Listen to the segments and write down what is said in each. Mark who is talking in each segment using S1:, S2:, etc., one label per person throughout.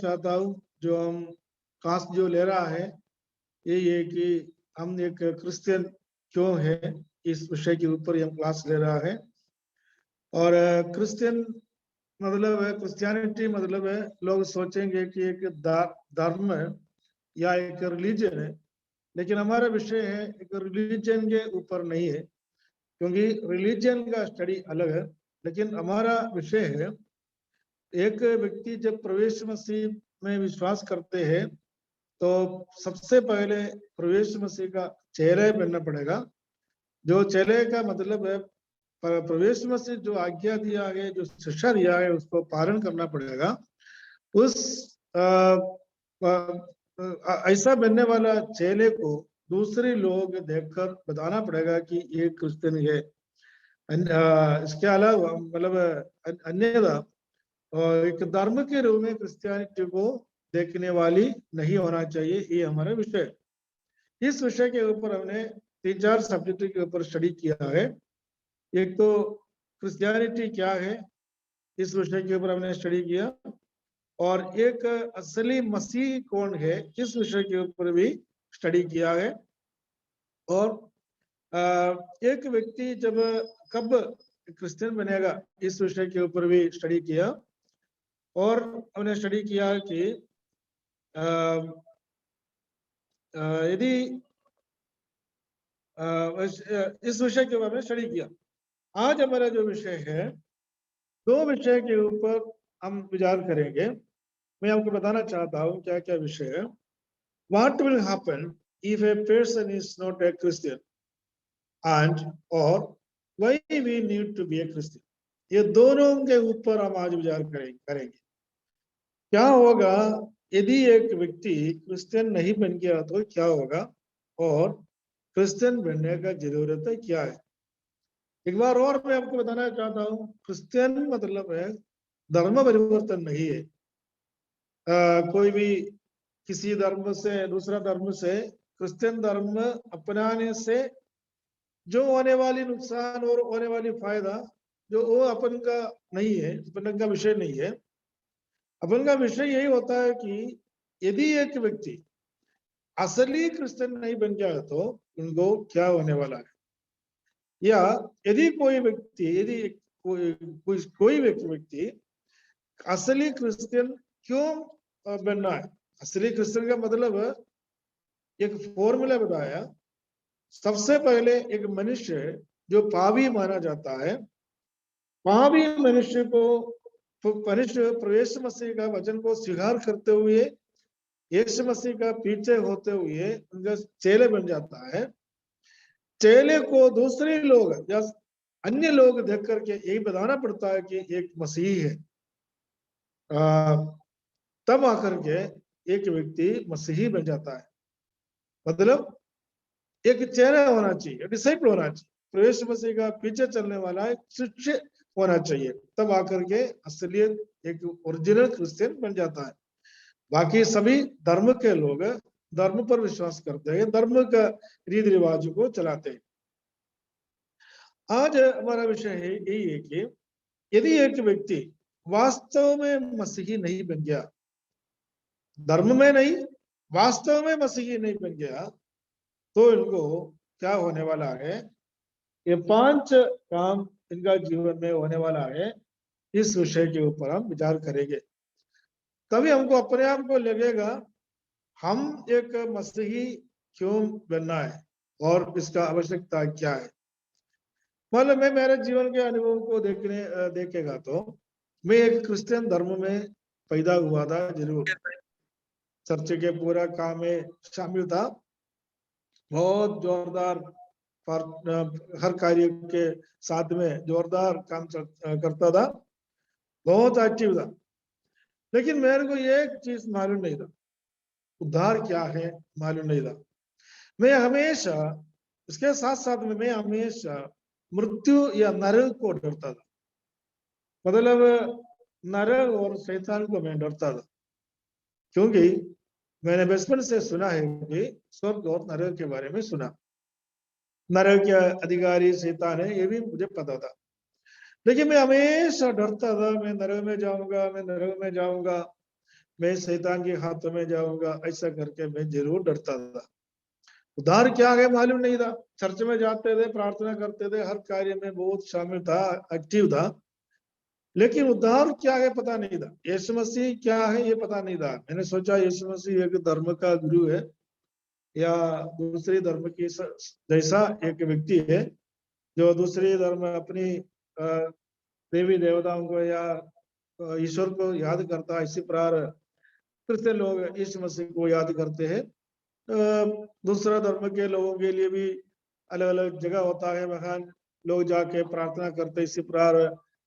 S1: चाहता हूँ जो हम क्लास जो ले रहा है यही है कि हम एक क्रिश्चियन क्यों है, इस विषय के ऊपर ही हम क्लास ले रहा है। और क्रिश्चियन मतलब है, क्रिश्चियनिटी मतलब है, लोग सोचेंगे कि एक धर्म है या एक रिलीजन है, लेकिन हमारा विषय है एक रिलीजन के ऊपर नहीं है, क्योंकि रिलीजन का स्टडी अलग है। लेकिन हमारा विषय है एक व्यक्ति जब प्रवेश मसीह में विश्वास करते हैं तो सबसे पहले प्रवेश मसीह का चेहरे बनना पड़ेगा। जो चेहरे का मतलब है प्रवेश मसीह जो आज्ञा दिया है, जो शिक्षा दिया है, उसको पालन करना पड़ेगा। उस ऐसा बनने वाला चेले को दूसरे लोग देखकर बताना पड़ेगा कि ये क्रिश्चियन है। इसके अलावा मतलब अन्यथा एक धर्म के रूप में क्रिश्चियनिटी को देखने वाली नहीं होना चाहिए। ये हमारा विषय है। इस विषय के ऊपर हमने 3-4 सब्जेक्ट के ऊपर स्टडी किया है। एक तो क्रिश्चियनिटी क्या है, इस विषय के ऊपर हमने स्टडी किया, और एक असली मसीह कौन है, इस विषय के ऊपर भी स्टडी किया है। और एक व्यक्ति जब कब क्रिश्चियन बनेगा, इस विषय के ऊपर भी स्टडी किया। और हमने स्टडी किया कि यदि इस विषय के बारे में स्टडी किया। आज हमारा जो विषय है, 2 विषय के ऊपर हम विचार करेंगे। मैं आपको बताना चाहता हूँ क्या क्या विषय है। What will happen if a person is not a Christian, and or why we need to be a Christian? ये दोनों के ऊपर हम आज विचार करेंगे। क्या होगा यदि एक व्यक्ति क्रिश्चियन नहीं बन गया तो क्या होगा, और क्रिश्चियन बनने का जरूरत है क्या है। एक बार और मैं आपको बताना चाहता हूँ, क्रिश्चियन मतलब है धर्म परिवर्तन नहीं है। कोई भी किसी धर्म से दूसरा धर्म से क्रिश्चियन धर्म अपनाने से जो होने वाली नुकसान और होने वाली फायदा, जो वो अपन का नहीं है, अपन का विषय नहीं है। अपन का विषय यही होता है कि यदि एक व्यक्ति असली क्रिश्चियन नहीं बन गया तो उनको क्या होने वाला है, या यदि कोई व्यक्ति यदि कोई व्यक्ति असली क्रिश्चियन क्यों बनना है। असली क्रिश्चियन का मतलब एक फॉर्मूला बताया। सबसे पहले एक मनुष्य जो पापी माना जाता है, पापी मनुष्य को मनुष्य प्रवेश मसीह का वचन को स्वीकार करते हुए यीशु मसीह का पीछे होते हुए उनका चेले बन जाता है। चेले को दूसरे लोग या अन्य लोग देख करके यही बताना पड़ता है कि एक मसीह है। तब आकर के एक व्यक्ति मसीही बन जाता है। मतलब एक चेहरा होना चाहिए, डिसाइपल होना चाहिए, प्रवेश मसीह का पीछे चलने वाला एक शिष्य होना चाहिए, तब आकर के असलियत एक ओरिजिनल क्रिश्चियन बन जाता है। बाकी सभी धर्म के लोग धर्म पर विश्वास करते हैं, धर्म का रीति रिवाज को चलाते हैं। आज हमारा विषय है यही है कि यदि एक व्यक्ति वास्तव में मसीही नहीं बन गया, धर्म में नहीं, वास्तव में मसीही नहीं बन गया, तो इनको क्या होने वाला है। ये 5 काम इनका जीवन में होने वाला है। इस विषय के ऊपर हम विचार करेंगे, तभी हमको अपने आप को लगेगा हम एक मसीही क्यों बनना है और इसका आवश्यकता क्या है। मतलब मैं मेरे जीवन के अनुभव को देखेगा तो मैं एक क्रिश्चियन धर्म में पैदा हुआ था, जरूर चर्च के पूरा काम में शामिल था, बहुत जोरदार हर कार्य के साथ में जोरदार काम करता था, बहुत एक्टिव था। लेकिन मेरे को एक चीज मालूम नहीं था, उद्धार क्या है मालूम नहीं था। मैं हमेशा इसके साथ साथ में मैं हमेशा मृत्यु या नरक को डरता था। मतलब नरक और शैतान को मैं डरता था, क्योंकि मैंने बचपन से सुना है कि स्वर्ग और नरक के बारे में सुना। नरक के अधिकारी शैतान है, ये भी मुझे पता था। लेकिन मैं हमेशा डरता था, मैं नरक में जाऊंगा, मैं नरक में जाऊंगा। मैं शैतान के हाथों में जाऊंगा, ऐसा करके मैं जरूर डरता था। उद्धार क्या है मालूम नहीं था। चर्च में जाते थे, प्रार्थना करते थे, हर कार्य में बहुत शामिल था, एक्टिव था, लेकिन उद्धार क्या है पता नहीं था। यीशु मसीह क्या है ये पता नहीं था। मैंने सोचा यीशु मसीह एक धर्म का गुरु है या दूसरे धर्म की जैसा एक व्यक्ति है जो दूसरे धर्म अपनी देवी देवताओं को या ईश्वर को याद करता है। इसी प्रकार क्रिश्चियन लोग यीशु मसीह को याद करते हैं। दूसरा धर्म के लोगों के लिए भी अलग अलग जगह होता है, वहां लोग जाके प्रार्थना करते, इसी प्रकार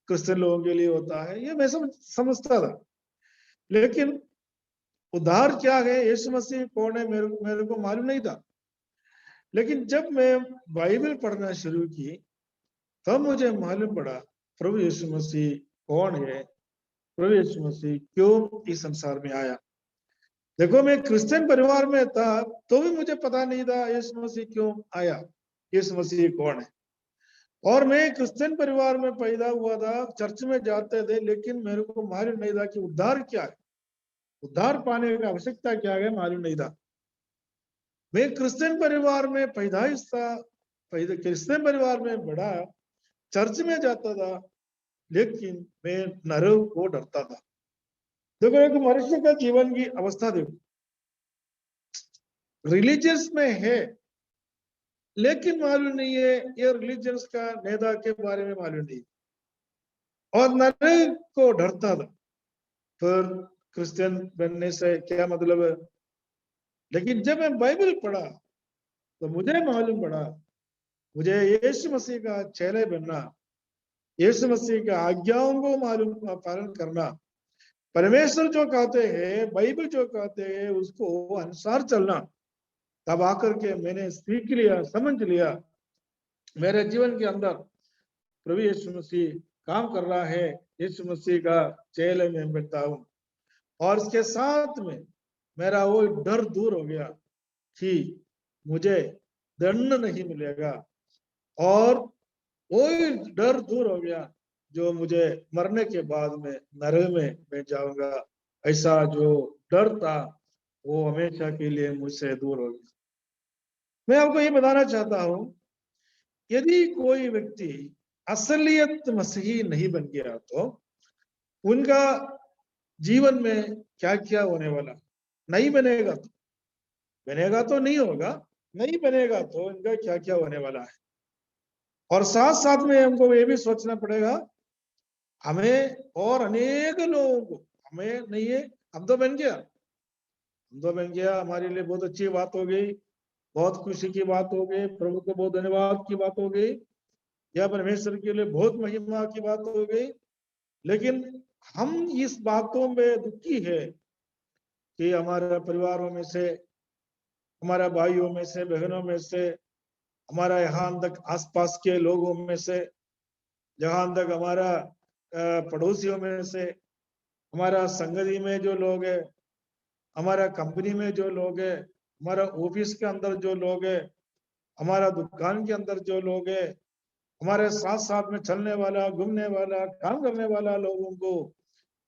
S1: क्रिश्चियन लोगों के लिए होता है। ये मैं समझता था, लेकिन उद्धार क्या है, यीशु मसीह कौन है, मेरे को मालूम नहीं था। लेकिन जब मैं बाइबल पढ़ना शुरू की तब मुझे मालूम पड़ा प्रभु यीशु मसीह कौन है, प्रभु यीशु मसीह क्यों इस संसार में आया। देखो, मैं क्रिश्चियन परिवार में था तो भी मुझे पता नहीं था यीशु मसीह क्यों आया, यीशु मसीह कौन है। और मैं क्रिश्चियन परिवार में पैदा हुआ था, चर्च में जाते थे, लेकिन मेरे को मालूम नहीं था कि उद्धार क्या है, उद्धार पाने की आवश्यकता क्या है, मालूम नहीं था। मैं क्रिश्चियन परिवार में पैदाइश था, क्रिश्चियन परिवार में बड़ा, चर्च में जाता था, लेकिन मैं नरक को डरता था। देखो, एक मनुष्य का जीवन की अवस्था देखो, रिलीजियस में है लेकिन मालूम नहीं है, ये रिलीजियंस का नेता के बारे में मालूम नहीं, और नरक को डरता था। फिर क्रिश्चियन बनने से क्या मतलब है। लेकिन जब मैं बाइबल पढ़ा तो मुझे मालूम पड़ा, मुझे यीशु मसीह का चेले बनना, यीशु मसीह के आज्ञाओं को मालूम पालन करना, परमेश्वर जो कहते हैं, बाइबल जो कहते हैं उसको अनुसार चलना, तब आकर के मैंने सीख लिया, समझ लिया मेरे जीवन के अंदर प्रभु यीशु मसीह काम कर रहा है, यीशु मसीह का चेले में बैठता हूँ। और इसके साथ में मेरा वो डर दूर हो गया कि मुझे दंड नहीं मिलेगा, और वो डर दूर हो गया जो मुझे मरने के बाद में नरक में मैं जाऊंगा। ऐसा जो डर था वो हमेशा के लिए मुझसे दूर हो गया। मैं आपको ये बताना चाहता हूँ, यदि कोई व्यक्ति असलियत मसीही नहीं बन गया तो उनका जीवन में क्या क्या होने वाला, नहीं बनेगा तो नहीं होगा, नहीं बनेगा तो इनका क्या क्या होने वाला है। और साथ साथ में हमको ये भी सोचना पड़ेगा, हमें और अनेक लोगों को, हमें नहीं है, हम तो बन गया, हम तो बन गया, हमारे लिए बहुत अच्छी बात हो गई, बहुत खुशी की बात हो गई, प्रभु को बहुत धन्यवाद की बात हो गई, या परमेश्वर के लिए बहुत महिमा की बात हो गई। लेकिन हम इस बातों में दुखी है कि हमारे परिवारों में से, हमारा भाइयों में से, बहनों में से, हमारा यहाँ तक आसपास के लोगों में से, जहां तक हमारा पड़ोसियों में से, हमारा संगति में जो लोग है, हमारा कंपनी में जो लोग है, हमारा ऑफिस के अंदर जो लोग है, हमारा दुकान के अंदर जो लोग है, हमारे साथ साथ में चलने वाला, घूमने वाला, काम करने वाला लोगों को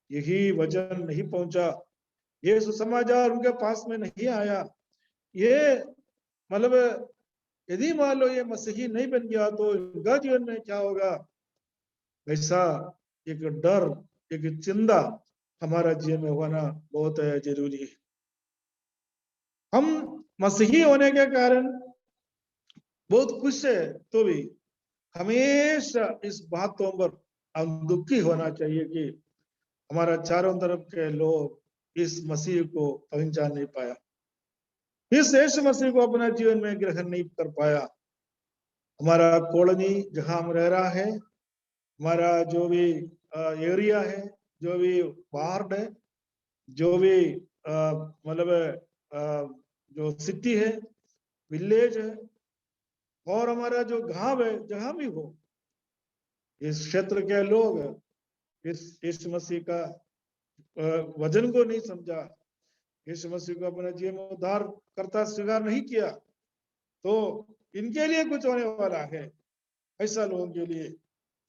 S1: यही वचन नहीं पहुंचा, ये सुसमाचार उनके पास में नहीं आया, ये मतलब यदि मान लो ये मसीही नहीं बन गया तो इनका जीवन में क्या होगा, ऐसा एक डर, एक चिंता हमारा जीवन में होना बहुत जरूरी है। हम मसीही होने के कारण बहुत खुश है तो भी हमेशा इस बातों पर हम दुखी होना चाहिए कि हमारा चारों तरफ के लोग इस मसीह को पहचान नहीं पाया, इस यीशु मसीह को अपना जीवन में ग्रहण नहीं कर पाया। हमारा कॉलोनी जहां हम रह रहा है, हमारा जो भी एरिया है, जो भी वार्ड है, जो भी मतलब जो सिटी है, विलेज है, और हमारा जो गांव है, जहां भी हो, इस क्षेत्र के लोग इस मसीह का वजन को नहीं समझा, इस मसीह को अपने जीवन में उद्धार करता स्वीकार नहीं किया, तो इनके लिए कुछ होने वाला है। ऐसा लोगों के लिए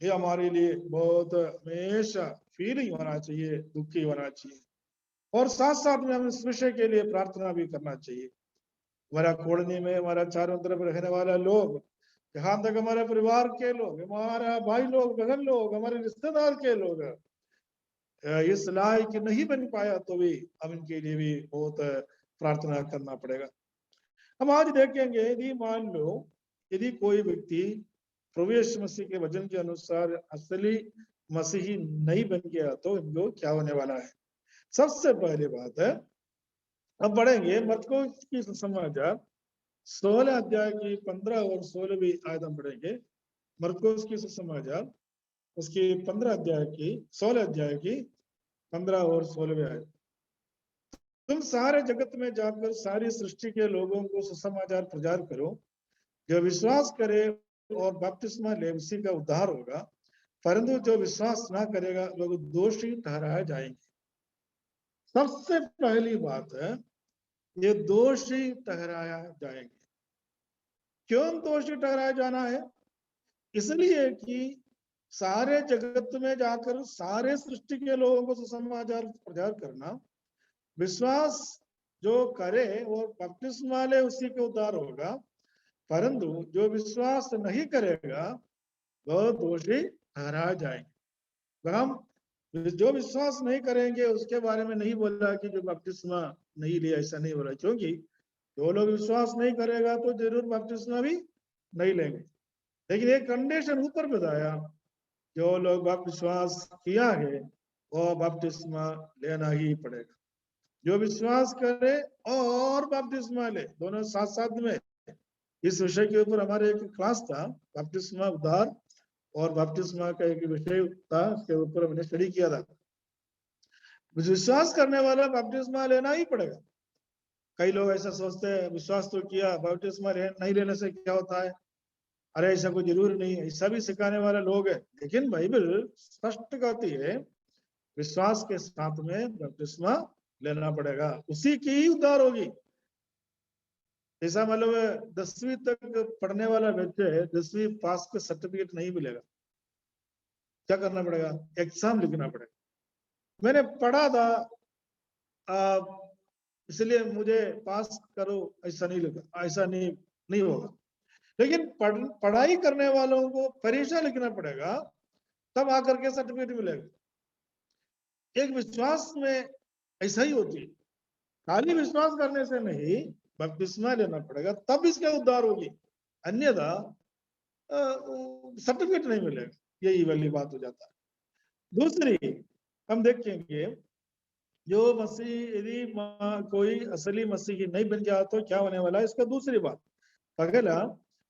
S1: ये हमारे लिए बहुत हमेशा फीलिंग होना चाहिए, दुखी होना चाहिए। और साथ साथ में हम इस विषय के लिए प्रार्थना भी करना चाहिए। हमारा कोलोनी में हमारा चारों तरफ रहने वाला लोग, जहां तक हमारे परिवार के लोग, हमारा भाई लोग, बहन लोग, हमारे रिश्तेदार के लोग इस लायक नहीं बन पाया तो भी हम इनके लिए भी बहुत प्रार्थना करना पड़ेगा। हम आज देखेंगे, यदि मान लो यदि कोई व्यक्ति प्रवेश मसीह के वचन के अनुसार असली मसीही नहीं बन गया तो इनको क्या होने वाला है। सबसे पहली बात है, अब बढ़ेंगे मरकुस की सुसमाचार 16 अध्याय की 15 और 16वीं आयत हम पढ़ेंगे। मरकुस की सुसमाचार उसकी 15 अध्याय की 16 अध्याय की 15 और 16वीं आयत। तुम सारे जगत में जाकर सारी सृष्टि के लोगों को सुसमाचार प्रचार करो। जो विश्वास करे और बपतिस्मा ले उसी का उद्धार होगा, परंतु जो विश्वास ना करेगा लोग दोषी ठहराए जाएंगे। सबसे पहली बात है, ये दोषी ठहराया जाएंगे। क्यों दोषी ठहराया जाना है? इसलिए कि सारे जगत में जाकर सारे सृष्टि के लोगों को सुसमाचार प्रचार करना, विश्वास जो करे और बपतिस्मा ले उसी के उद्धार होगा, परंतु जो विश्वास नहीं करेगा वह दोषी ठहराया जाएंगे। हम जो विश्वास नहीं करेंगे उसके बारे में नहीं बोला कि जो बपतिस्मा नहीं लिया, ऐसा नहीं बोला, क्योंकि जो लोग विश्वास नहीं करेगा तो जरूर बपतिस्मा भी नहीं लेंगे। लेकिन एक कंडीशन ऊपर बताया, जो लोग विश्वास किया है वो बपतिस्मा लेना ही पड़ेगा। जो विश्वास करे और बपतिस्मा ले, दोनों साथ साथ में। इस विषय के ऊपर हमारे एक क्लास था, बपतिस्मा उद्धार और बपतिस्मा का एक विषय था, उसके ऊपर हमने स्टडी किया था। विश्वास करने वाला बपतिस्मा लेना ही पड़ेगा। कई लोग ऐसा सोचते हैं, विश्वास तो किया, बपतिस्मा नहीं लेने से क्या होता है, अरे ऐसा कोई जरूरी नहीं है, ऐसा भी सिखाने वाले लोग है। लेकिन बाइबल स्पष्ट कहती है विश्वास के साथ में बपतिस्मा लेना पड़ेगा, उसी की ही उद्धार होगी। ऐसा मतलब 10वीं तक पढ़ने वाला बच्चे है, 10वीं पास का सर्टिफिकेट नहीं मिलेगा। क्या करना पड़ेगा? एग्जाम लिखना पड़ेगा। मैंने पढ़ा था इसलिए मुझे पास करो, ऐसा नहीं लिखा, ऐसा नहीं होगा। लेकिन पढ़ाई करने वालों को परीक्षा लिखना पड़ेगा, तब आकर के सर्टिफिकेट मिलेगा। एक विश्वास में ऐसा ही होती है, खाली विश्वास करने से नहीं, बपतिस्मा लेना पड़ेगा तब इसका उद्धार होगी, अन्यथा सर्टिफिकेट नहीं मिलेगा। यही वाली बात हो जाता है। दूसरी हम देखेंगे, जो मसीह यदि कोई असली मसीही नहीं बन जाए तो क्या होने वाला है, इसका दूसरी बात। पहला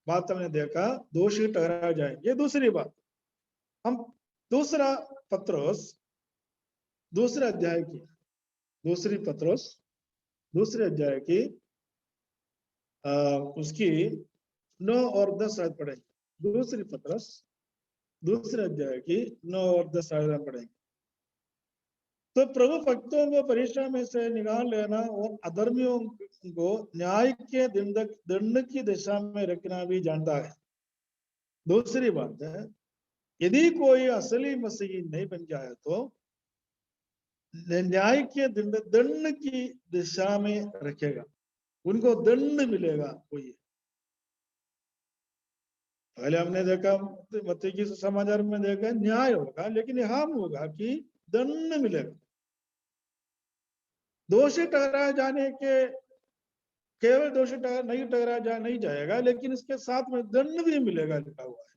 S1: बात हमने देखा, दोषी ठहराया जाए, ये दूसरी बात। हम दूसरा पत्रोस दूसरे अध्याय की, दूसरी पत्रोस दूसरे अध्याय की उसकी 9 और 10 आयत पढ़ेंगे। दूसरी पत्रस दूसरे अध्याय की 9 और 10 आयत पढ़ेंगे। तो प्रभु भक्तों को परीक्षा में से निकाल लेना और अधर्मियों को न्याय के दंड की दिशा में रखना भी जानता है। दूसरी बात है, यदि कोई असली मसीही नहीं बन जाए तो न्याय के दंड की दिशा में रखेगा, उनको दंड मिलेगा। कोई पहले हमने देखा मत्ती की समाचार में देखा न्याय होगा, लेकिन यहां होगा कि दंड मिलेगा। दोषी ठहराए जाने के, केवल दोषी नहीं ठहराया नहीं जाएगा, लेकिन इसके साथ में दंड भी मिलेगा, लिखा हुआ है।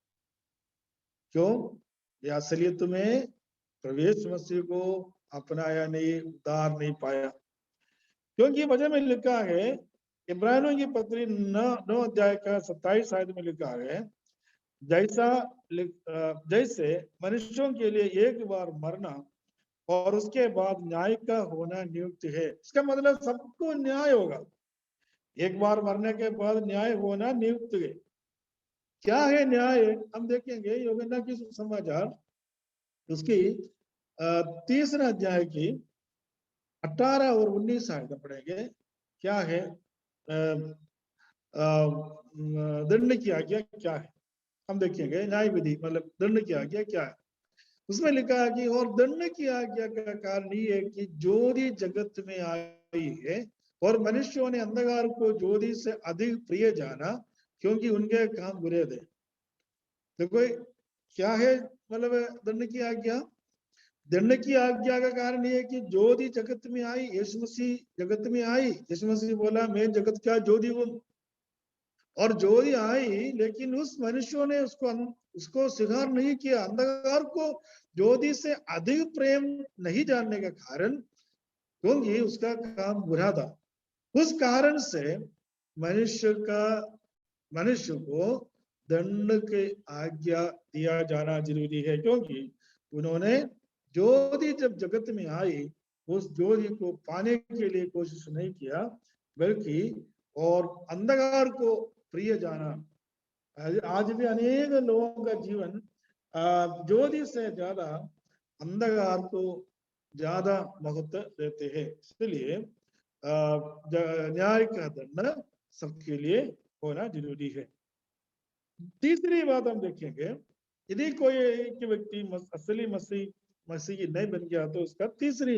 S1: क्यों? ये असलियत में प्रवेश मसीह को अपनाया नहीं, उद्धार नहीं पाया। क्योंकि वजह में लिखा है, इब्रानियों की पत्री 9 अध्याय का 27 आयत में लिखा है, जैसे मनुष्यों के लिए एक बार मरना और उसके बाद न्याय का होना नियुक्त है। इसका मतलब सबको न्याय होगा, एक बार मरने के बाद न्याय होना नियुक्त है। क्या है न्याय? हम देखेंगे यूहन्ना की समाचार उसकी 3 अध्याय की 18 और 19 आयत पढ़ेंगे। क्या है दंड की आज्ञा क्या है, हम देखेंगे। न्याय विधि मतलब दंड की आज्ञा क्या है। उसमें लिखा है कि और दंड की आज्ञा का कारण ये है कि ज्योति जगत में आई है और मनुष्यों ने अंधकार को ज्योति से अधिक प्रिय जाना क्योंकि उनके काम बुरे थे। देखो क्या है मतलब दंड की आज्ञा। दंड की आज्ञा का कारण ये है कि ज्योति जगत में आई, यीशु मसीह जगत में आई। यीशु मसीह बोला मैं जगत का ज्योति हूँ। और ज्योति आई लेकिन उस मनुष्यों ने उसको स्वीकार नहीं किया। अंधकार को ज्योति से अधिक प्रेम नहीं जानने का कारण क्योंकि उसका काम बुरा था। उस कारण से मनुष्य को दंड के आज्ञा दिया जाना जरूरी है, क्योंकि उन्होंने ज्योति जब जगत में आई उस ज्योति को पाने के लिए कोशिश नहीं किया, बल्कि और अंधकार को प्रिय जाना। आज भी अनेक लोगों का जीवन ज्योति से ज्यादा अंधकार को ज्यादा महत्व देते हैं। इसलिए न्याय का दंड सबके लिए होना जरूरी है। तीसरी बात हम देखेंगे, यदि कोई एक व्यक्ति असली मसीही नहीं बन गया तो उसका तीसरी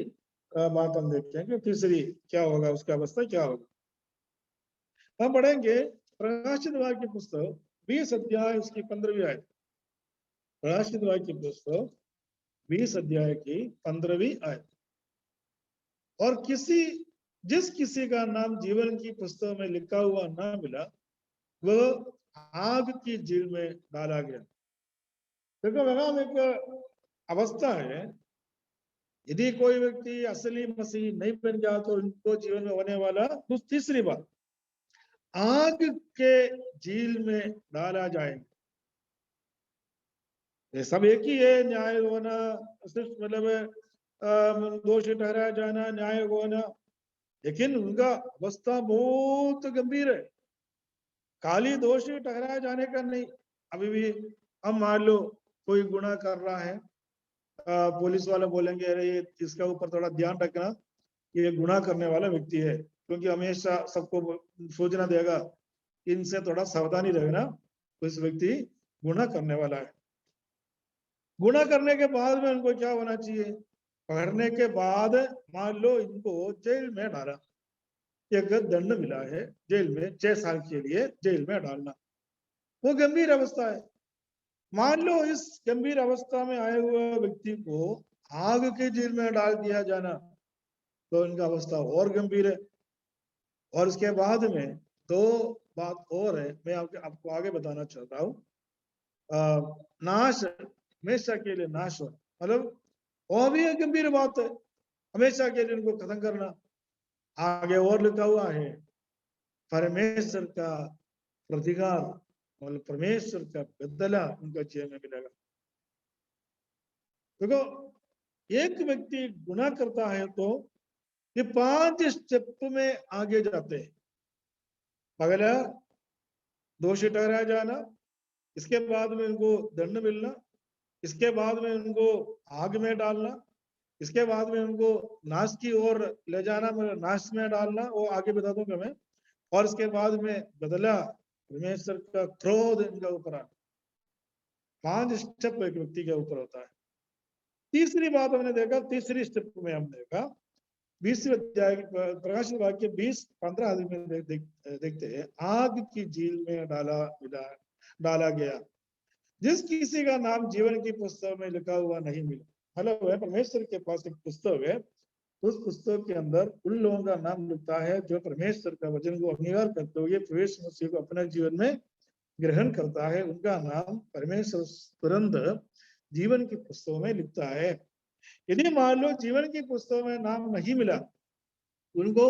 S1: बात हम देखेंगे। तीसरी क्या होगा, उसका अवस्था क्या होगा। हम पढ़ेंगे प्रकाशित वाक्य की पुस्तक 20 अध्याय उसकी 15वीं आयत। प्रकाशित वाक्य की पुस्तक 20 अध्याय की 15वीं आयत। और जिस किसी का नाम जीवन की पुस्तक में लिखा हुआ ना मिला वह आग की जेल में डाला गया। देखो वहां एक अवस्था है, यदि कोई व्यक्ति असली मसीह नहीं बन गया तो उनको जीवन में होने वाला तो तीसरी बात आग के झील में डाला जाएगा। ये सब एक ही है, न्याय होना सिर्फ मतलब दोषी ठहराया जाना, न्याय होना, लेकिन उनका अवस्था बहुत गंभीर है। खाली दोषी ठहराया जाने का नहीं। अभी भी हम मान लो कोई गुनाह कर रहा है, पुलिस वाले बोलेंगे अरे ये इसका ऊपर थोड़ा ध्यान रखना, ये गुनाह करने वाला व्यक्ति है, क्योंकि हमेशा सबको सोचना देगा इनसे थोड़ा सावधानी रखना, तो इस व्यक्ति गुनाह करने वाला है। गुनाह करने के बाद में उनको क्या होना चाहिए, पकड़ने के बाद मान लो इनको जेल में डाला, एक दंड मिला है जेल में 6 साल के लिए जेल में डालना, वो गंभीर अवस्था है। मान लो इस गंभीर अवस्था में आए हुए व्यक्ति को आग के जेल में डाल दिया जाना तो इनका अवस्था और गंभीर है। और इसके बाद में दो बात और है, मैं आपको आगे बताना चाहता हूँ। नाश, हमेशा के लिए नाश हो, मतलब और भी एक गंभीर बात है, हमेशा के लिए इनको खत्म करना। आगे और लिखा हुआ है परमेश्वर का प्रतिकार, मतलब परमेश्वर का बदला उनका जीवन में मिलेगा। देखो एक व्यक्ति गुनाह करता है तो ये 5 स्टेप में आगे जाते हैं। पहला दोषी ठहराया जाना, इसके बाद में उनको दंड मिलना, इसके बाद में उनको आग में डालना, इसके बाद में उनको नाश की ओर ले जाना, मतलब नाश में डालना, वो आगे बता दूंगा मैं। और इसके बाद में बदला, परमेश्वर का क्रोध इनका ऊपर आना। 5 स्टेप एक व्यक्ति के ऊपर होता है। तीसरी बात हमने देखा, तीसरी स्टेप में हमने देखा 20वें अध्याय प्रकाशित वाक्य 20-15 आदि में देखते हैं, आग की झील में डाला गया जिस किसी का नाम जीवन की पुस्तक में लिखा हुआ नहीं मिला। मतलब है परमेश्वर के पास एक पुस्तक है, उस पुस्तक के अंदर उन लोगों का नाम लिखता है जो परमेश्वर का वचन को अंगीकार करते हुए प्रवेश मसीह को अपने जीवन में ग्रहण करता है, उनका नाम परमेश्वर तुरंत जीवन की पुस्तक में लिखता है। यदि मान लो जीवन की पुस्तक में नाम नहीं मिला, उनको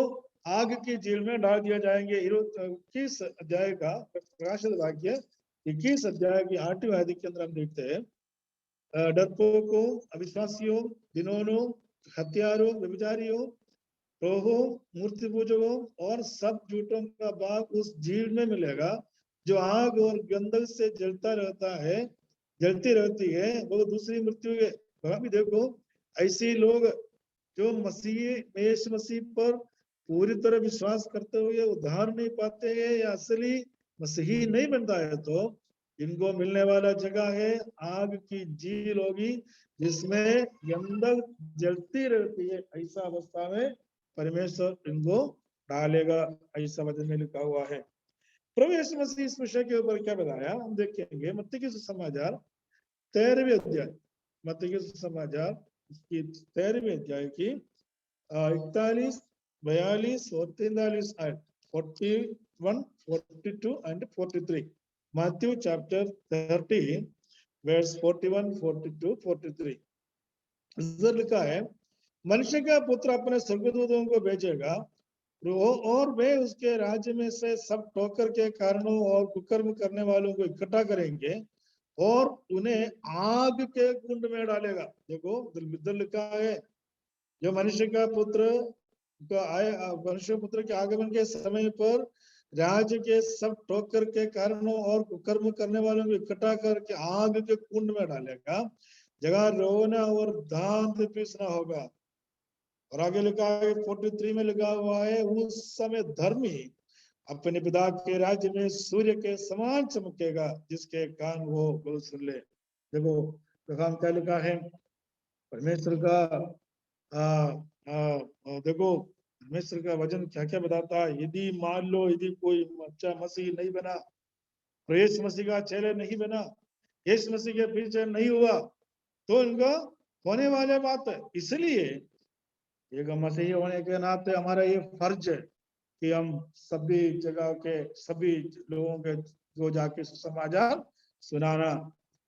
S1: आग की जेल में डाल दिया जाएंगे। 21 अध्याय का प्रकाशित वाक्य 21 अध्याय की 8वीं आयत के अंदर हम देखते हैं, डरपोकों, अविश्वासियों, दिनोनों, हत्यारों, व्यभिचारियों, रोहों, मूर्ति पूजकों और सब झूठों का भाग उस झील में मिलेगा जो आग और गंधक से जलती रहती है, वो दूसरी मृत्यु है। वहां भी देखो ऐसे लोग जो यीशु मसीह पर पूरी तरह विश्वास करते हुए उद्धार नहीं पाते हैं या असली मसीही नहीं बनता है, तो इनको मिलने वाला जगह है आग की झील होगी, जिसमें यंदक जलती रहती है। ऐसा अवस्था में परमेश्वर इनको डालेगा, ऐसा वचन में लिखा हुआ है। प्रभु यीशु मसीह इस विषय के ऊपर क्या बताया हम देखेंगे। मत्ती के सुसमाचार 13वें अध्याय, मत्ती के सुसमाचार इसकी 13वें अध्याय की 41, 42 और 43 आयत, 41, 42 and 43। Matthew chapter 13 verse 41, 42, 43। इधर लिखा है, मनुष्य का पुत्र अपने स्वर्गदूतों को भेजेगा और वे उसके राज्य में से सब ठोकर के कारणों और कुकर्म करने वालों को इकट्ठा करेंगे और उन्हें आग के कुंड में डालेगा। देखो इधर लिखा है, जो मनुष्य का पुत्र मनुष्य पुत्र के आगमन के समय पर राज्य के सब ठोकर के कारणों और कुकर्म करने वालों को इकट्ठा करके आग के कुंड में डालेगा, जगह रोना और दांत पीसना होगा। और आगे लिखा है 43 में लिखा हुआ है, उस समय धर्मी अपने पिता के राज्य में सूर्य के समान चमकेगा, जिसके कान वो बोल सुन ले। देखो काम क्या लिखा है परमेश्वर का। देखो परमेश्वर का वचन क्या क्या बताता है। यदि मान लो यदि कोई अच्छा मसीह नहीं बना, यीशु मसीह का चेले नहीं बना, यीशु मसीह के पीछे नहीं हुआ, तो इनका होने वाले बात है। इसलिए एक मसीही होने के नाते हमारा ये फर्ज है कि हम सभी जगह के सभी लोगों के को जाके सुसमाचार सुनाना।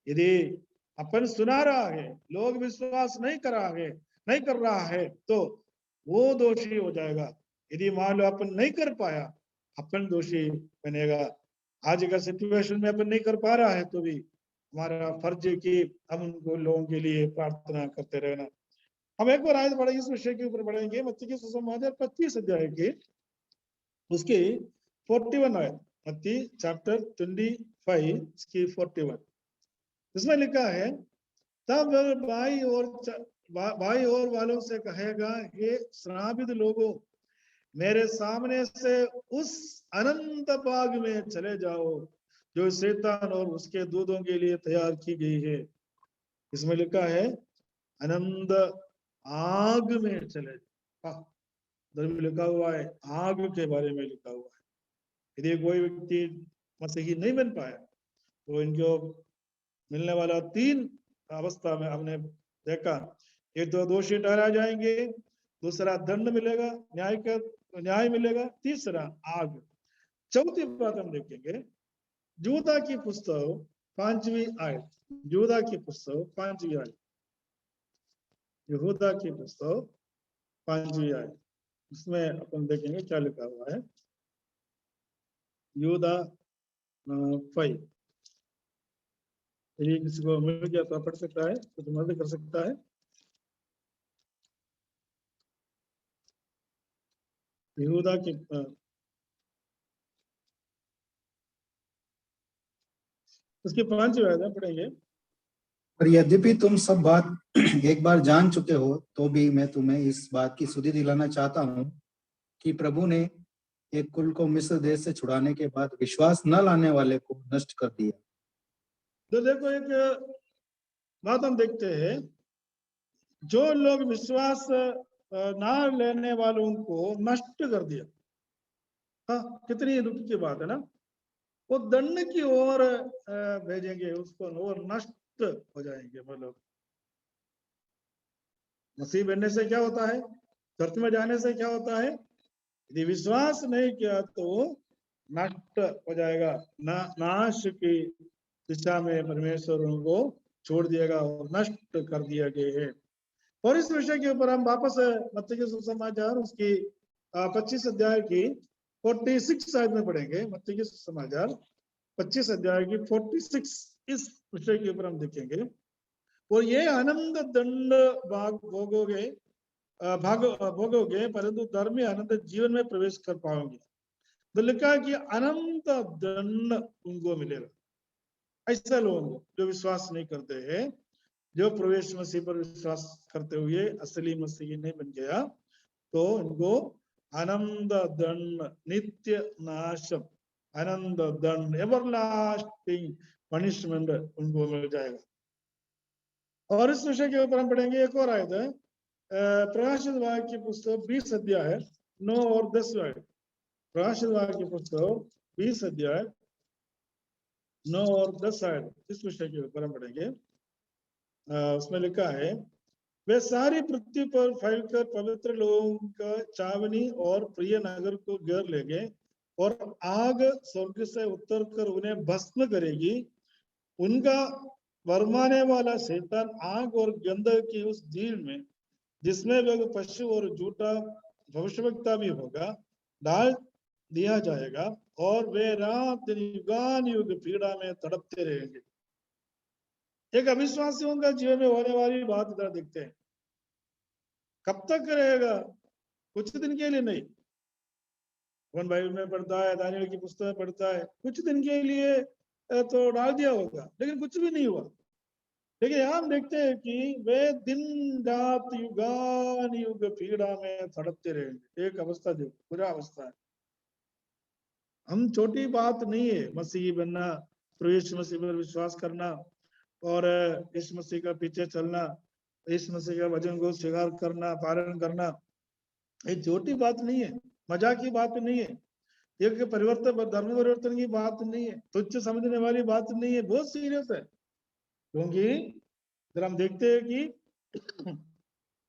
S1: यदि अपन सुना रहा है, लोग विश्वास नहीं कर रहा है, तो वो दोषी हो जाएगा। यदि मान लो अपन नहीं कर पाया, अपन दोषी बनेगा। आज का सिचुएशन में अपन नहीं कर पा रहा है, तो भी हमारा फर्ज है कि हम उनको लोगों के लिए प्रार्थना करते रहना। हम एक बार आयत पढ़े इस विषय के ऊपर पढ़ेंगे, मत्ती के सुसमाचार 25 अध्याय के उसकी 41 आयत, मत्ती चैप्टर 25 इसकी 41। इसमें लिखा है, तब बाई और वालों से कहेगा, हे श्रापित लोगों, मेरे सामने से उस अनंत बाग में चले जाओ जो शैतान और उसके दूतों के लिए तैयार की गई है। इसमें लिखा है अनंत आग में चले जाओ। धर्म लिखा हुआ है, आग के बारे में लिखा हुआ है। यदि कोई व्यक्ति मसीही नहीं बन पाया, तो इनको मिलने वाला 3 अवस्था में हमने देखा। एक तो दोषी ठहरा जाएंगे, दूसरा दंड मिलेगा, न्याय मिलेगा, तीसरा आग। चौथी बात हम देखेंगे, यूदा की पुस्तक 5वीं आयत, यूदा की पुस्तक 5वीं आयत, यहूदा की पुस्तक 5वीं आयत। इसमें अपन देखेंगे क्या लिखा हुआ है। यूदा 5, यदि किसी को मिल गया तो पढ़ सकता है, तो मदद कर सकता है। यहूदा की उसकी 5वीं आयत पढ़ेंगे।
S2: पर यद्यपि तुम सब बात एक बार जान चुके हो, तो भी मैं तुम्हें इस बात की सुधि दिलाना चाहता हूँ कि प्रभु ने एक कुल को मिस्र देश से छुड़ाने के बाद विश्वास न लाने वाले को नष्ट कर दिया।
S1: तो देखो एक बात हम देखते हैं, जो लोग विश्वास ना लेने वालों को नष्ट कर दिया। हाँ, कितनी दुख की बात है ना। वो दंड की ओर भेजेंगे उसको, और नष्ट हो जाएंगे। मतलब मसीह बनने से क्या होता है, चर्च में जाने से क्या होता है, यदि विश्वास नहीं किया तो नष्ट हो जाएगा। नाश की दिशा में परमेश्वर उनको छोड़ दिएगा और नष्ट कर दिया गया है। और इस विषय के ऊपर हम वापस मत्ती के सुसमाचार उसकी 25 अध्याय की 46 आयत में पढ़ेंगे। मत्ती के सुसमाचार 25 अध्याय की 46 इस विषय के ऊपर हम देखेंगे। और ये आनंद दंड भोगोगे, परंतु धर्मी अनंत जीवन में प्रवेश कर पाओगे। तो लिखा है कि अनंत दंड उनको मिलेगा। ऐसा लोग जो विश्वास नहीं करते हैं, जो प्रवेश मसीह पर विश्वास करते हुए असली मसीही नहीं बन गया, तो इनको आनंद दंड, नित्य नाश, आनंद दंड, एवरलास्टिंग पनिशमेंट उनको मिल जाएगा। और इस विषय के ऊपर हम पढ़ेंगे एक और आयत है, प्रकाशित वाक्य की पुस्तक 20 अध्याय 9 और 10 आयत। प्रकाशित वाक्य की पुस्तक 20 अध्याय 9 और 10 आयत, इस विषय के ऊपर हम पढ़ेंगे। उसमें लिखा है, वे सारी पृथ्वी पर फैलकर पवित्र लोगों का चावनी और प्रिय नगर को घेर लेंगे और आग स्वर्ग से उतरकर उन्हें भस्म करेगी। उनका वरमाने वाला शैतान आग और गंधक की उस झील में, जिसमें वह पशु और झूठा भविष्यवक्ता भी होगा, डाल दिया जाएगा और वे रात दिन युगानुयुग पीड़ा में तड़पते रहेंगे। एक अविश्वासियों का जीवन में होने वाली बात इधर देखते हैं। कब तक रहेगा? कुछ दिन के लिए नहीं। कौन बाइबल में पढ़ता है, दानियल की पुस्तक में पढ़ता है, कुछ दिन के लिए तो डाल दिया होगा, लेकिन कुछ भी नहीं हुआ। लेकिन यहाँ हम देखते हैं कि वे दिन रात युगान युग पीड़ा में तड़पते रहेंगे। एक अवस्था जो बुरा अवस्था है। हम छोटी बात नहीं है मसीही बनना, प्रवेश मसीह पर विश्वास करना और इस मसीह का पीछे चलना, इस मसीह का वचन को स्वीकार करना, पालन करना, ये छोटी बात नहीं है, मजाक की बात नहीं है, एक परिवर्तन धर्म परिवर्तन की बात नहीं है, तुच्छ समझने वाली बात नहीं है, बहुत सीरियस है। क्योंकि जब हम देखते हैं कि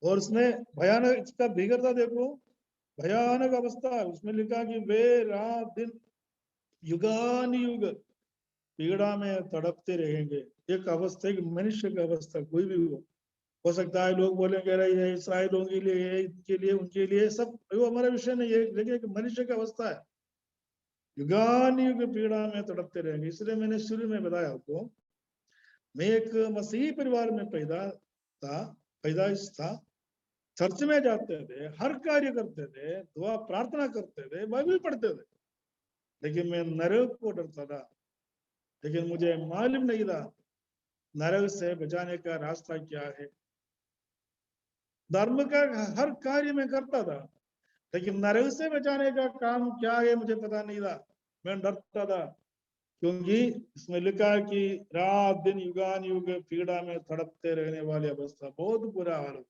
S1: और उसमें भयानक, इसका भीकरता देखो, भयानक अवस्था है। उसमें लिखा कि वे रात दिन युगान युग पीड़ा में तड़पते रहेंगे। एक अवस्था, एक मनुष्य की अवस्था, कोई भी हो सकता है लोग बोलेंगे अरे इसराइल लोगों के लिए, इनके लिए, उनके लिए, सब वो हमारा विषय नहीं है, लेकिन एक मनुष्य की अवस्था है, युगान युग पीड़ा में तड़पते रहेंगे। इसलिए मैंने शुरू में बताया आपको, मैं एक मसीही परिवार में पैदाइश था, चर्च में जाते थे, हर कार्य करते थे, दुआ प्रार्थना करते थे, बाइबल पढ़ते थे, लेकिन मैं नरक को डरता था। लेकिन मुझे मालूम नहीं था नरक से बचाने का रास्ता क्या है। धर्म का हर कार्य में करता था, लेकिन नरक से बचाने का काम क्या है मुझे पता नहीं था, मैं डरता था। क्योंकि इसमें लिखा है कि रात दिन युगान युग पीड़ा में तड़पते रहने वाली अवस्था, बहुत बुरा हालत।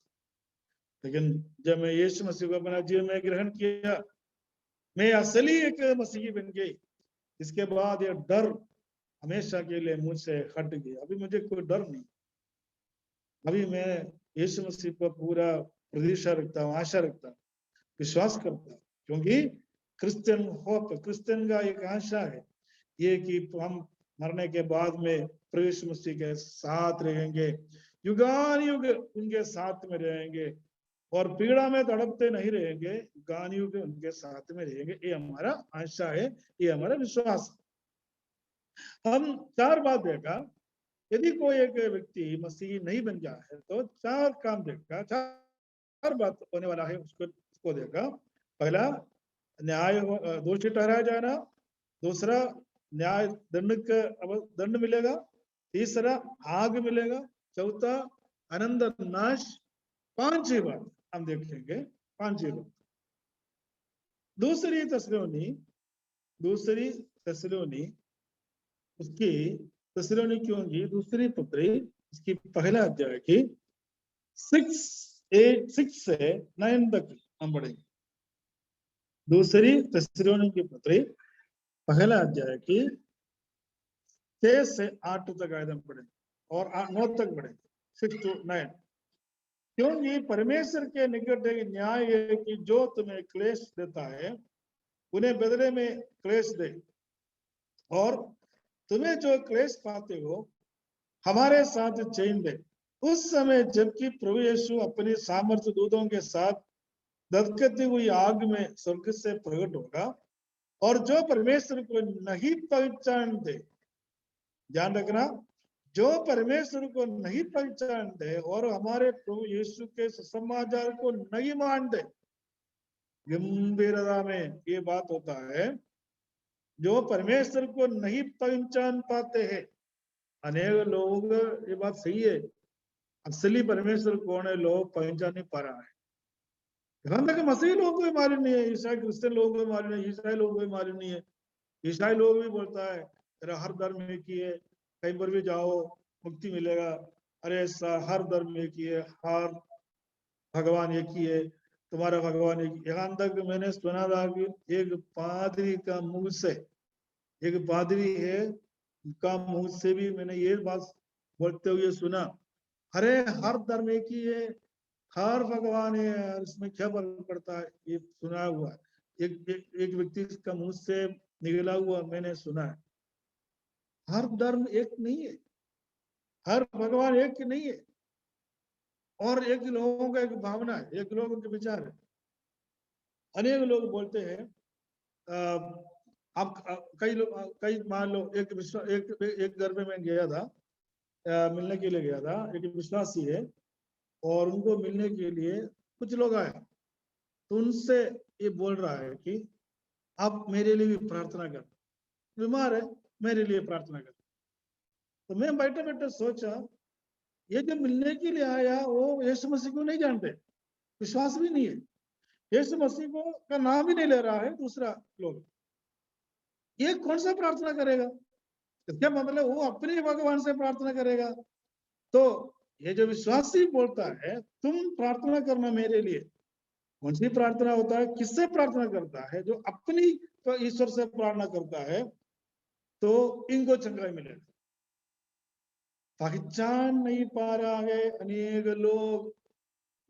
S1: लेकिन जब मैं यीशु मसीह को अपना जीवन में ग्रहण किया, मैं असली एक मसीही बन गई। इसके बाद ये डर हमेशा के लिए मुझसे हट गया। अभी मुझे कोई डर नहीं। अभी मैं यीशु मसीह पर पूरा प्रतीक्षा रखता हूँ, आशा रखता हूँ, विश्वास करता हूँ। क्योंकि क्रिश्चियन होप, क्रिश्चियन का एक आशा है ये कि हम मरने के बाद में प्रवेश मसीह के साथ रहेंगे, युगान युग उनके साथ में रहेंगे और पीड़ा में तड़पते नहीं रहेंगे, युगान युग उनके साथ में रहेंगे। ये हमारा आशा है, ये हमारा विश्वास है। हम 4 बात देखा, यदि कोई एक व्यक्ति मसीही नहीं बन गया है तो 4 काम देखा, 4 बात होने वाला है उसको देखा। पहला, न्याय दोषी ठहराया जाना। दूसरा, न्याय दंड मिलेगा। तीसरा, आग मिलेगा। चौथा, आनंद नाश। 5 बात हम देखेंगे, 5 बात। दूसरी थिस्सलुनी उसकी थिस्सलुनीकियों की दूसरी पत्री, उसकी पहला अध्याय की 6 से 9 तक हम पढ़ेंगे। दूसरी थिस्सलुनीकी की पत्री पहला अध्याय की 6 से 8 तक आयतन पढ़ेंगे और 9 तक पढ़ेंगे, 6 to 9। क्योंकि परमेश्वर के निकट एक न्याय है कि जो तुम्हें क्लेश देता है उन्हें बदले में क्लेश दे, और तुम्हें जो क्लेश पाते हो हमारे साथ चैन दे। उस समय जबकि प्रभु यीशु अपनी सामर्थ्य दूतों के साथ धधकती हुई आग में स्वर्ग से प्रकट होगा, और जो परमेश्वर को नहीं पहचानते, ध्यान रखना, जो परमेश्वर को नहीं पहचानते और हमारे प्रभु यीशु के सुसमाचार को नहीं मानते, गंभीरता में ये बात होता है, जो परमेश्वर को नहीं पहचान पाते हैं। अनेक लोग, ये बात सही है, असली परमेश्वर कौन है लोग पहचान नहीं पा रहा है। यहाँ तक मसीही लोगों को भी मालूम नहीं है, ईसाई क्रिश्चियन लोगों को भी मालूम नहीं है, ईसाई लोगों को भी मालूम नहीं है। ईसाई लोग भी बोलता है तेरा हर धर्म एक ही है, कहीं पर भी जाओ मुक्ति मिलेगा, अरे हर धर्म एक ही है, हर भगवान एक ही है, तुम्हारा भगवान एक ही। यहाँ तक मैंने सुना था कि एक पादरी का मुंह से, एक पादरी है का मुंह से भी मैंने ये बात बोलते हुए सुना, अरे हर धर्म एक ही है, हर भगवान है यार, इसमें क्या फर्क पड़ता है। ये सुना हुआ है, एक व्यक्ति का मुंह से निकला हुआ मैंने सुना है। हर धर्म एक नहीं है, हर भगवान एक नहीं है, और एक लोगों का एक भावना है, एक लोगों के विचार है। अनेक लोग बोलते हैं आप कई लोग, कई मान लो एक घर में मैं गया था, मिलने के लिए गया था, एक विश्वासी है, और उनको मिलने के लिए कुछ लोग आए, तो उनसे ये बोल रहा है कि आप मेरे लिए भी प्रार्थना कर, बीमार है, मेरे लिए प्रार्थना कर। तो मैं बैठे बैठे सोचा, ये जो मिलने के लिए आया वो यीशु मसीह को नहीं जानते, विश्वास भी नहीं है, यीशु मसीह को का नाम भी नहीं ले रहा है दूसरा लोग, ये कौन सा प्रार्थना करेगा। इसका मतलब वो अपने भगवान से प्रार्थना करेगा। तो ये जो विश्वासी बोलता है तुम प्रार्थना करना मेरे लिए, कौन सी प्रार्थना होता है, किससे प्रार्थना करता है, जो अपनी तो ईश्वर से प्रार्थना करता है, तो इनको चंगाई मिलेगा। पहचान नहीं पा रहा है अनेक लोग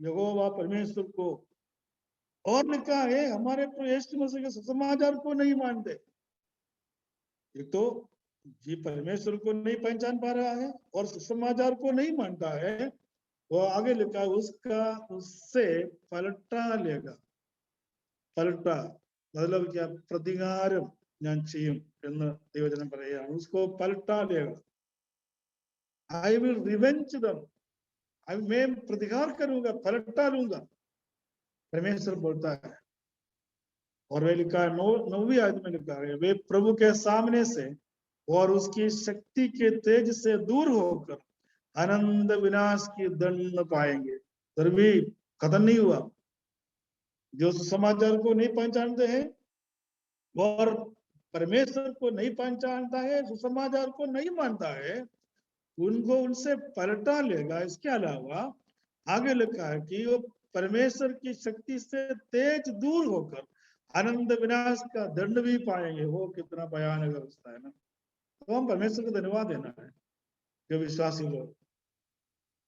S1: यहोवा परमेश्वर को, और लिखा है हमारे यीशु मसीह के सुसमाचार को नहीं मानते। एक तो जी परमेश्वर को नहीं पहचान पा रहा है और सुसमाचार को नहीं मानता है, वो आगे लिखा है उसका उससे पलटा लेगा। पलटा मतलब क्या, പ്രതികാരം ഞാൻ ചെയ്യും എന്ന് ദൈവജനം പറയുകയാണ്, उसको पलटा लेगा। आई विल रिवेंज दम, मैं प्रतिकार करूंगा, पलटा लूंगा, परमेश्वर बोलता है। और वे लिखा है 9वीं आयत में लिखा है, वे प्रभु के सामने से और उसकी शक्ति के तेज से दूर होकर आनंद विनाश की दंड पाएंगे। फिर भी खत्म नहीं हुआ। जो समाचार को नहीं पहचानते हैं और परमेश्वर को नहीं पहचानता है, सुसमाचार को नहीं मानता है, उनको उनसे पलटा लेगा। इसके अलावा आगे लिखा है कि वो परमेश्वर की शक्ति से तेज दूर होकर आनंद विनाश का दंड भी पाएंगे। वो कितना भयानक अवस्था है ना। तो हम परमेश्वर को धन्यवाद देना है जो विश्वासी लोग।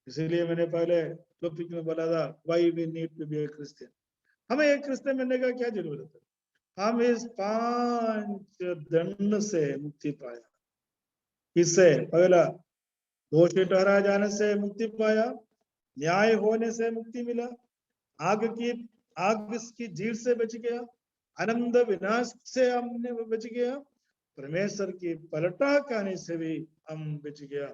S1: इसीलिए मैंने पहले टॉपिक में बोला था, why we need to be a Christian. हमें एक क्रिश्चियन बनने का क्या जरूरत है। हम इस 5 दंड से मुक्ति पाया। किससे? पहला, दोषी ठहराए जाने से मुक्ति पाया, न्याय होने से मुक्ति मिला, आग की झील से बच गया, आनंद विनाश से हमने बच गया, परमेश्वर की पलटा कहने से भी हम बच गया।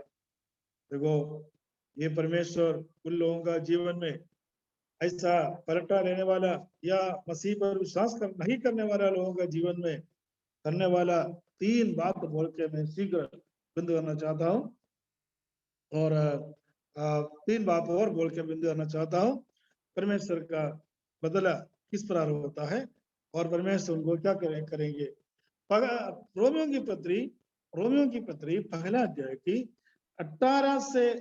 S1: देखो, ये परमेश्वर उन लोगों का जीवन में ऐसा पलटा लेने वाला या मसीह पर विश्वास नहीं करने वाला लोगों का जीवन में करने वाला 3 बात बोल के मैं शीघ्र बंद करना चाहता हूँ। और 3 बात और बोल के बंद करना चाहता हूँ। परमेश्वर का बदला किस प्रकार होता है और परमेश्वर उनको क्या करेंगे। रोमियों की पत्री पहला अध्याय की 18 से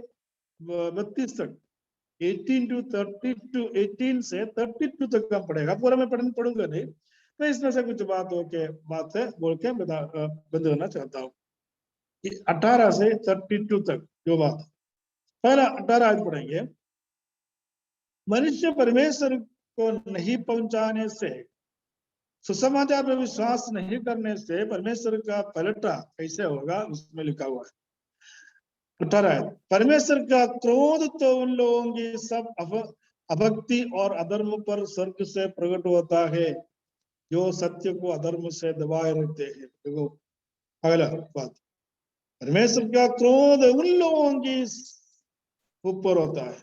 S1: 32 तक, 18 से 32 तक का पढ़ेगा। पूरा मैं पढ़ूंगा नहीं, मैं इसमें से कुछ बात है बोल के बंद करना चाहता हूँ। 18 से 32 तक जो बात, पहला 18 आज पढ़ेंगे। मनुष्य परमेश्वर को नहीं पहुंचाने से, सुसमाचार में विश्वास नहीं करने से परमेश्वर का पलटा कैसे होगा, उसमें लिखा हुआ है। 18, परमेश्वर का क्रोध तो उन लोगों की सब अभक्ति और अधर्म पर स्वर्ग से प्रकट होता है जो सत्य को अधर्म से दबाए रखते हैं। देखो, पहला बात, परमेश्वर का क्रोध उन लोगों की ऊपर होता है,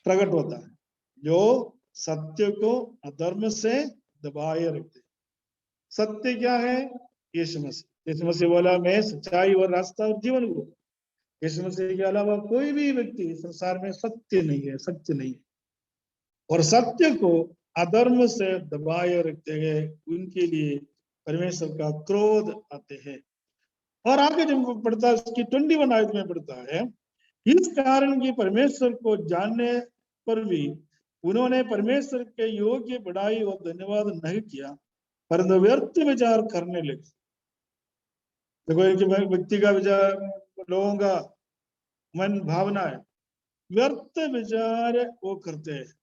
S1: प्रकट होता है जो सत्य को अधर्म से दबाए रखते। सत्य क्या है? यीशु मसीह। यीशु मसीह बोला, मैं सच्चाई और रास्ता और जीवन हूँ। यीशु मसीह के अलावा कोई भी व्यक्ति संसार में सत्य नहीं है, सत्य नहीं है। और सत्य को अधर्म से दबाए रखते हैं, उनके लिए परमेश्वर का क्रोध आते हैं। और आगे जब पढ़ता है उसकी 21 आयत में पढ़ता है, इस कारण की परमेश्वर को जानने पर भी उन्होंने परमेश्वर के योग्य बढ़ाई और धन्यवाद नहीं किया, परंतु व्यर्थ विचार करने लगे। देखो इनके व्यक्ति का विचार, लोगों का मन भावना है, व्यर्थ विचार वो करते हैं।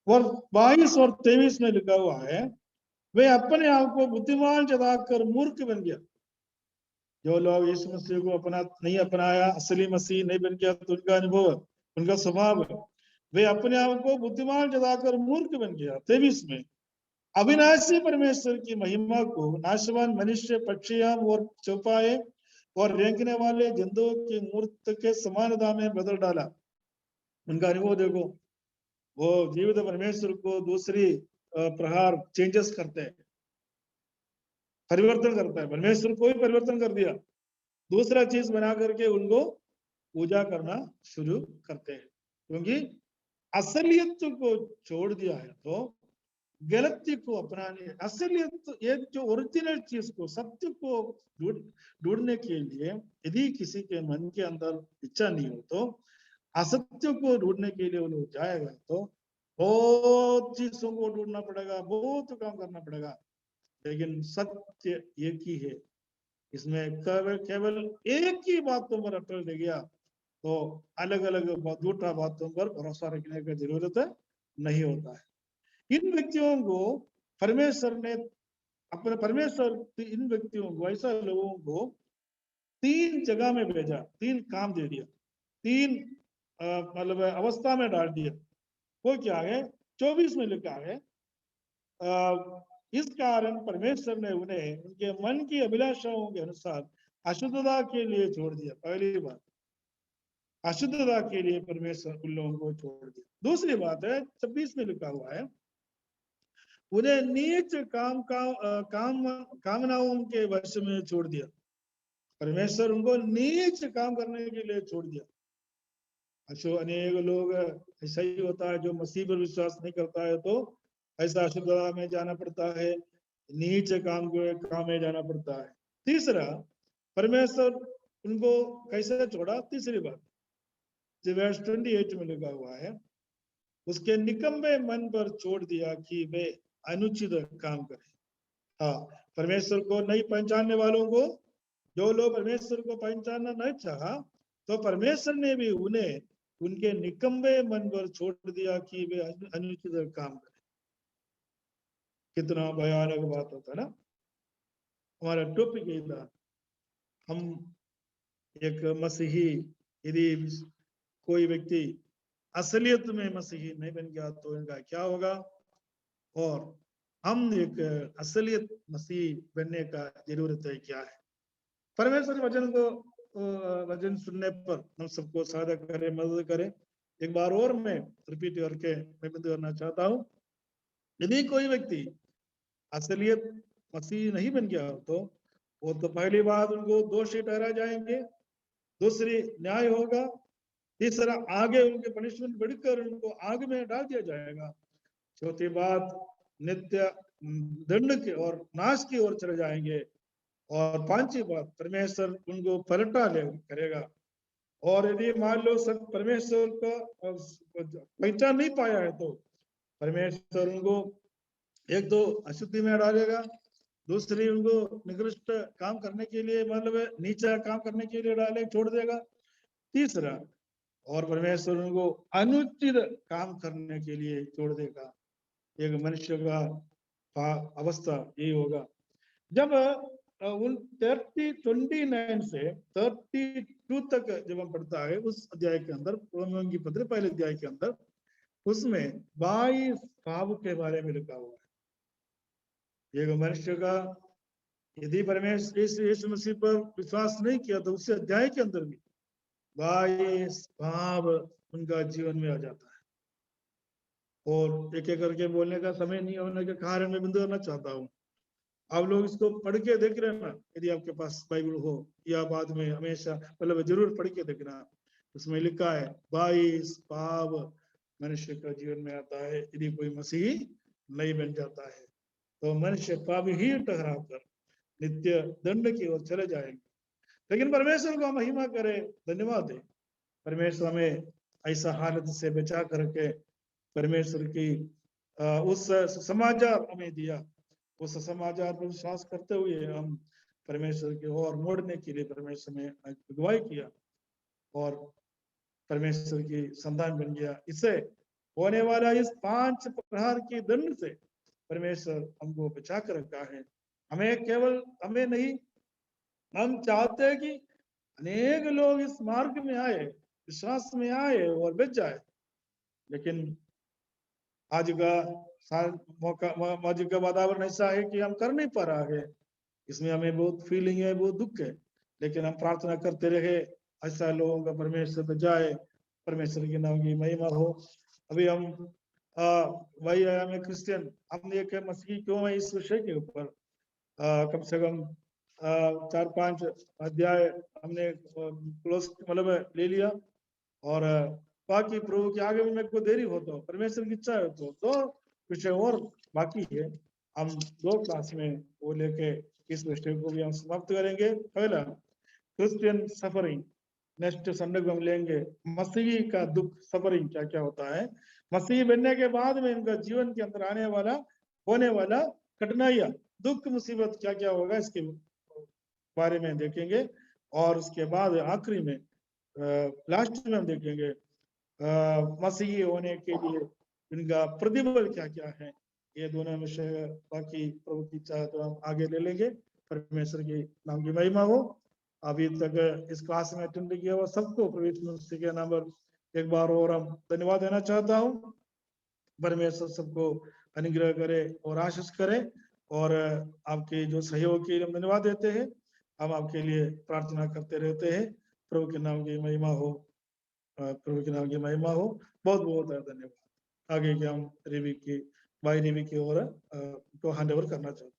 S1: और 22 और 23 में लिखा हुआ है, वे अपने आप को बुद्धिमान जताकर मूर्ख बन गया। जो लोग यीशु मसीह को नहीं अपनाया, असली मसीह नहीं बन गया, तो उनका अनुभव, उनका स्वभाव है, वे अपने आप को बुद्धिमान जताकर मूर्ख बन गया। 23 में, अविनाशी परमेश्वर की महिमा को नाशवान मनुष्य, पक्षियां और चौपाए और रेंगने वाले जंतुओं की मूर्त के समानता में बदल डाला। उनका अनुभव देखो, वो जीवित परमेश्वर को दूसरी प्रहार चेंजेस करते हैं, परिवर्तन करता है। परमेश्वर को ही परिवर्तन कर दिया, दूसरा चीज बना करके उनको पूजा करना शुरू करते हैं, क्योंकि असलियत को छोड़ दिया है तो गलती को अपनाने, असलियत ये जो ओरिजिनल चीज को, सत्य को ढूंढने के लिए यदि किसी के मन के अंदर इच्छा नहीं हो तो असत्य को ढूंढने के लिए वो लोग जाएगा तो बहुत चीजों को ढूंढना पड़ेगा, बहुत काम करना पड़ेगा, लेकिन सत्य एक ही है। इसमें केवल एक ही बातों पर अटल रह गया तो अलग अलग झूठा बातों पर भरोसा रखने की जरूरत नहीं होता है। इन व्यक्तियों को परमेश्वर ने अपने, परमेश्वर इन व्यक्तियों को, ऐसा लोगों को 3 जगह में भेजा, 3 काम दे दिया, 3 मतलब अवस्था में डाल दिया। वो क्या है, 24 में लिखा है, इस कारण परमेश्वर ने उन्हें उनके मन की अभिलाषाओं के अनुसार अशुद्धता के लिए छोड़ दिया। पहली बात, अशुद्धता के लिए परमेश्वर उन लोगों को छोड़ दिया। दूसरी बात है, 26 में लिखा हुआ है, उन्हें नीच कामनाओं के वश में छोड़ दिया। परमेश्वर उनको नीच काम करने के लिए छोड़ दिया। अच्छा, अनेक लोग ऐसा ही होता है, जो मसीह पर विश्वास नहीं करता है तो ऐसा अशुद्धता में जाना पड़ता है, नीच काम में जाना पड़ता है। तीसरा, परमेश्वर उनको कैसे छोड़ा, तीसरी बात वर्स 28 में लिखा हुआ है, उसके निकम्मे मन पर छोड़ दिया कि वे अनुचित काम करें। हाँ, परमेश्वर को नहीं पहचानने वालों को, जो लोग परमेश्वर को पहचानना नहीं चाहा, तो परमेश्वर ने भी उन्हें उनके निकम्मे मन पर छोड़ दिया कि वे अनुचित काम करें। कितना भयानक बात होता है ना। हमारा टॉपिक यही था, हम एक मसीही, यदि कोई व्यक्ति असलियत में मसीही नहीं बन गया तो इनका क्या होगा, और हम एक असलियत मसीह बनने का जरूरत है क्या है। परमेश्वर वचन को, वचन सुनने पर हम सबको सहायता करे, मदद करे। एक बार और मैं रिपीट करके मैं बंद करना चाहता हूँ, यदि कोई व्यक्ति असलियत मसीह नहीं बन गया तो वो तो पहली बात उनको दोषी ठहरा जाएंगे, दूसरी न्याय होगा, तीसरा आगे उनके पनिशमेंट बढ़कर उनको आग में डाल दिया जाएगा, चौथी बात नित्य दंड की और नाश की ओर चले जाएंगे, और पांचवी बात परमेश्वर उनको पलटा करेगा। और यदि मान लो सब परमेश्वर का पहचान नहीं पाया है तो परमेश्वर उनको एक तो अशुद्धि में डालेगा, दूसरी उनको निकृष्ट काम करने के लिए, मतलब नीचा काम करने के लिए डाले, छोड़ देगा, तीसरा और परमेश्वर उनको अनुचित काम करने के लिए छोड़ देगा। एक मनुष्य का अवस्था यही होगा। जब उन 29 से 32 तक जब हम पढ़ता है उस अध्याय के अंदर, रोमियों की पत्र पहले अध्याय के अंदर, उसमें 22 पाप के बारे में लिखा हुआ है। एक मनुष्य का यदि परमेश्वर यीशु मसीह पर विश्वास नहीं किया तो उस अध्याय के अंदर भी 22 पाप उनका जीवन में आ जाता है। और एक एक करके बोलने का समय नहीं होने के कारण मैं बिंदु करना चाहता हूँ। आप लोग इसको पढ़ के देख लेना, यदि आपके पास बाइबल हो, या बाद में हमेशा मतलब जरूर पढ़ के देखना। उसमें लिखा है 22 पाप मनुष्य का जीवन में आता है यदि कोई मसीही नहीं बन जाता है। तो मनुष्य पाप ही ठहरा कर नित्य दंड की ओर चले जाएंगे। लेकिन परमेश्वर को महिमा करे, धन्यवाद है, परमेश्वर हमें ऐसा हालत से बचा करके परमेश्वर की उस समाचार हमें दिया। उस समाचार पर विश्वास करते हुए हम परमेश्वर की ओर मोड़ने के लिए परमेश्वर ने अगुवाई किया और परमेश्वर की संतान बन गया। इससे होने वाला इस 5 प्रहार के दंड से परमेश्वर हमको बचा कर रखा है। हमें नहीं, हम चाहते हैं कि अनेक लोग इस मार्ग में आए, विश्वास में आए और बच जाए। लेकिन आज का वातावरण ऐसा है कि हम कर नहीं पा रहा है। इसमें हमें बहुत फीलिंग है, बहुत दुख है। लेकिन हम प्रार्थना करते रहे ऐसा लोगों का परमेश्वर बचाए, परमेश्वर के नाम की महिमा हो। अभी हम वही हमें क्रिश्चियन, हमने एक मसीही क्यों है इस विषय के ऊपर कम से कम 4-5 अध्याय हमने क्लोज मतलब ले लिया। और बाकी प्रभु के आगे में मेरे को देरी हो तो परमेश्वर की इच्छा है तो 2 विषय और बाकी है। हम 2 क्लास में वो लेके इस विषय को भी हम समाप्त करेंगे। पहला क्रिश्चियन सफरिंग, नेक्स्ट संडे को हम लेंगे मसीही का दुख, सफरिंग क्या क्या होता है, मसीही बनने के बाद में इनका जीवन के अंदर आने वाला होने वाला कठिनाइयां, दुख मुसीबत क्या क्या होगा, इसके बारे में देखेंगे। और उसके बाद आखिरी में लास्ट में हम देखेंगे मसीही होने के लिए इनका प्रतिबल क्या क्या है। ये दोनों विषय बाकी प्रभु की इच्छा तो हम आगे ले लेंगे। परमेश्वर की नाम की महिमा हो। अभी तक इस क्लास में अटेंड किया हुआ सबको प्रभु के नाम पर एक बार और हम धन्यवाद देना चाहता हूँ। परमेश्वर सबको अनुग्रह करे और आशीष करे। और आपके जो सहयोग के लिए हम धन्यवाद देते हैं। हम आपके लिए प्रार्थना करते रहते हैं। प्रभु के नाम की महिमा हो, प्रभु के नाम की महिमा हो। बहुत बहुत धन्यवाद। आगे के हम भाई रेवी की ओर को हैंड ओवर करना चाहते हैं।